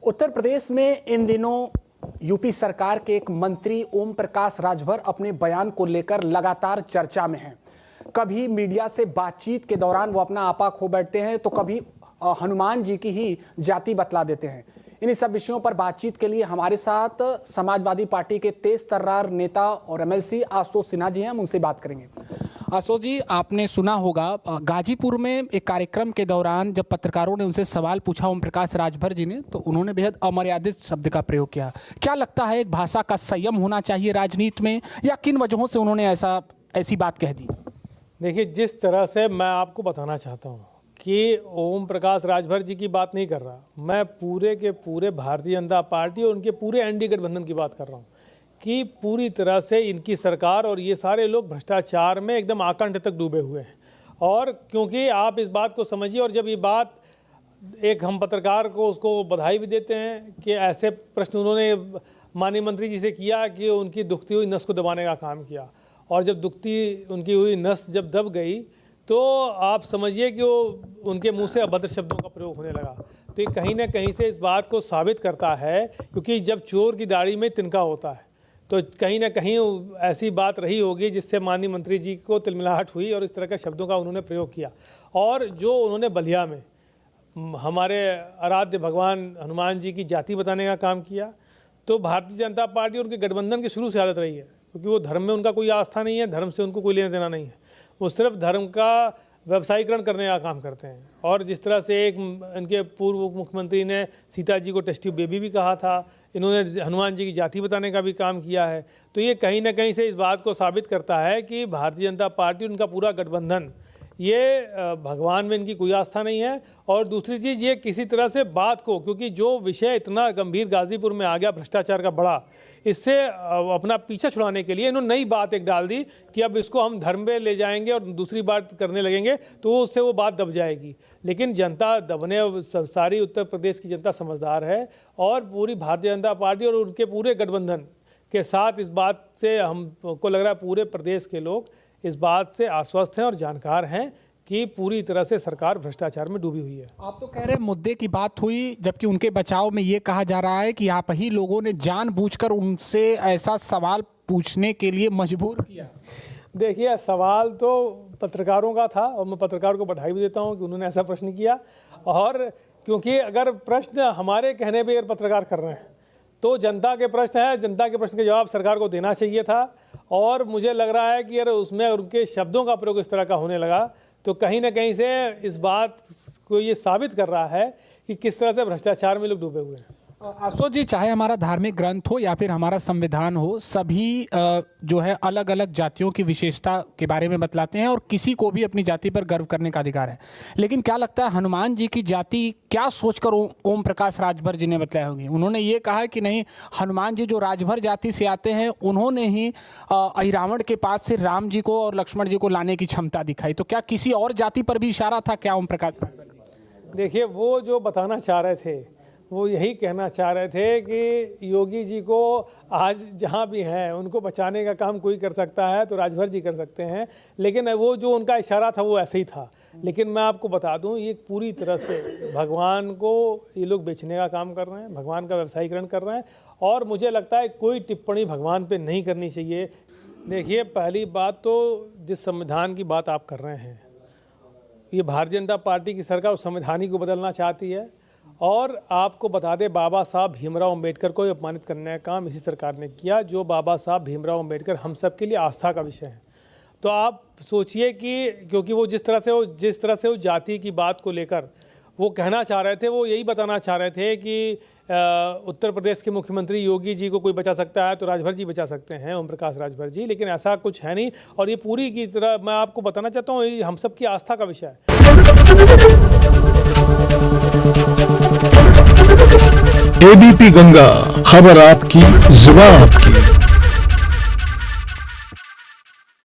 उत्तर प्रदेश में इन दिनों यूपी सरकार के एक मंत्री ओम प्रकाश राजभर अपने बयान को लेकर लगातार चर्चा में हैं। कभी मीडिया से बातचीत के दौरान वो अपना आपा खो बैठते हैं तो कभी हनुमान जी की ही जाति बतला देते हैं। इन्हीं सब विषयों पर बातचीत के लिए हमारे साथ समाजवादी पार्टी के तेज तर्रार नेता और एमएलसी आशुतोष सिन्हा जी हैं। हम उनसे बात करेंगे। आशुतोष जी, आपने सुना होगा गाजीपुर में एक कार्यक्रम के दौरान जब पत्रकारों ने उनसे सवाल पूछा ओम प्रकाश राजभर जी ने, तो उन्होंने बेहद अमर्यादित शब्द का प्रयोग किया। क्या लगता है, एक भाषा का संयम होना चाहिए राजनीति में, या किन वजहों से उन्होंने ऐसी बात कह दी? देखिए, जिस तरह से मैं आपको बताना चाहता हूँ कि ओम प्रकाश राजभर जी की बात नहीं कर रहा, मैं पूरे के पूरे भारतीय जनता पार्टी और उनके पूरे एनडीए गठबंधन की बात कर रहा हूँ कि पूरी तरह से इनकी सरकार और ये सारे लोग भ्रष्टाचार में एकदम आकंठ तक डूबे हुए हैं। और क्योंकि आप इस बात को समझिए, और जब ये बात एक हम पत्रकार को उसको बधाई भी देते हैं कि ऐसे प्रश्न उन्होंने माननीय मंत्री जी से किया कि उनकी दुखती हुई नस को दबाने का काम किया, और जब दुखती उनकी हुई नस जब दब गई तो आप समझिए कि वो उनके मुंह से अभद्र शब्दों का प्रयोग होने लगा। तो ये कहीं ना कहीं से इस बात को साबित करता है, क्योंकि जब चोर की दाढ़ी में तिनका होता है तो कहीं ना कहीं ऐसी बात रही होगी जिससे माननीय मंत्री जी को तिलमिलाहट हुई और इस तरह के शब्दों का उन्होंने प्रयोग किया। और जो उन्होंने बलिया में हमारे आराध्य भगवान हनुमान जी की जाति बताने का काम किया, तो भारतीय जनता पार्टी और उनके गठबंधन की शुरू से आदत रही है, क्योंकि वो धर्म में उनका कोई आस्था नहीं है, धर्म से उनको कोई लेना देना नहीं है। वो सिर्फ धर्म का व्यवसायीकरण करने का काम करते हैं। और जिस तरह से एक इनके पूर्व मुख्यमंत्री ने सीता जी को टेस्ट ट्यूब बेबी भी कहा था, इन्होंने हनुमान जी की जाति बताने का भी काम किया है। तो ये कहीं ना कहीं से इस बात को साबित करता है कि भारतीय जनता पार्टी, उनका पूरा गठबंधन, ये भगवान में इनकी कोई आस्था नहीं है। और दूसरी चीज़, ये किसी तरह से बात को, क्योंकि जो विषय इतना गंभीर गाजीपुर में आ गया भ्रष्टाचार का बड़ा, इससे अपना पीछा छुड़ाने के लिए इन्होंने नई बात एक डाल दी कि अब इसको हम धर्म में ले जाएंगे और दूसरी बात करने लगेंगे तो उससे वो बात दब जाएगी। लेकिन जनता दबने, सारी उत्तर प्रदेश की जनता समझदार है और पूरी भारतीय जनता पार्टी और उनके पूरे गठबंधन के साथ इस बात से हमको लग रहा है पूरे प्रदेश के लोग इस बात से आश्वस्त हैं और जानकार हैं कि पूरी तरह से सरकार भ्रष्टाचार में डूबी हुई है। आप तो कह रहे हैं मुद्दे की बात हुई, जबकि उनके बचाव में ये कहा जा रहा है कि आप ही लोगों ने जानबूझकर उनसे ऐसा सवाल पूछने के लिए मजबूर किया। देखिए, सवाल तो पत्रकारों का था और मैं पत्रकार को बधाई भी देता हूं कि उन्होंने ऐसा प्रश्न किया। और क्योंकि अगर प्रश्न हमारे कहने पर अगर पत्रकार कर रहे हैं तो जनता के प्रश्न है, जनता के प्रश्न के जवाब सरकार को देना चाहिए था। और मुझे लग रहा है कि अगर उसमें उनके शब्दों का प्रयोग इस तरह का होने लगा तो कहीं ना कहीं से इस बात को ये साबित कर रहा है कि किस तरह से भ्रष्टाचार में लोग डूबे हुए हैं। आशुतोष जी, चाहे हमारा धार्मिक ग्रंथ हो या फिर हमारा संविधान हो, सभी जो है अलग अलग जातियों की विशेषता के बारे में बतलाते हैं और किसी को भी अपनी जाति पर गर्व करने का अधिकार है। लेकिन क्या लगता है, हनुमान जी की जाति क्या सोचकर ओम प्रकाश राजभर जी ने बतलाया होगी? उन्होंने ये कहा कि नहीं, हनुमान जी जो राजभर जाति से आते हैं उन्होंने ही अहिरावण के पास से राम जी को और लक्ष्मण जी को लाने की क्षमता दिखाई। तो क्या किसी और जाति पर भी इशारा था क्या ओम प्रकाश राजभर जी? देखिए, वो जो बताना चाह रहे थे वो यही कहना चाह रहे थे कि योगी जी को आज जहाँ भी हैं उनको बचाने का काम कोई कर सकता है तो राजभर जी कर सकते हैं। लेकिन वो जो उनका इशारा था वो ऐसे ही था। लेकिन मैं आपको बता दूं, ये पूरी तरह से भगवान को ये लोग बेचने का काम कर रहे हैं, भगवान का व्यवसायीकरण कर रहे हैं। और मुझे लगता है कोई टिप्पणी भगवान पे नहीं करनी चाहिए। देखिए, पहली बात तो जिस संविधान की बात आप कर रहे हैं, ये भारतीय जनता पार्टी की सरकार उस संविधान को बदलना चाहती है। और आपको बता दें, बाबा साहब भीमराव अंबेडकर को अपमानित करने का काम इसी सरकार ने किया, जो बाबा साहब भीमराव अंबेडकर हम सब के लिए आस्था का विषय है। तो आप सोचिए कि क्योंकि वो जिस तरह से वो जाति की बात को लेकर वो कहना चाह रहे थे, वो यही बताना चाह रहे थे कि उत्तर प्रदेश के मुख्यमंत्री योगी जी को कोई बचा सकता है तो राजभर जी बचा सकते हैं, ओम प्रकाश राजभर जी। लेकिन ऐसा कुछ है नहीं। और ये पूरी की तरह मैं आपको बताना चाहता हूँ, ये हम सब की आस्था का विषय है। एबीपी गंगा, खबर आपकी, जुबान आपकी।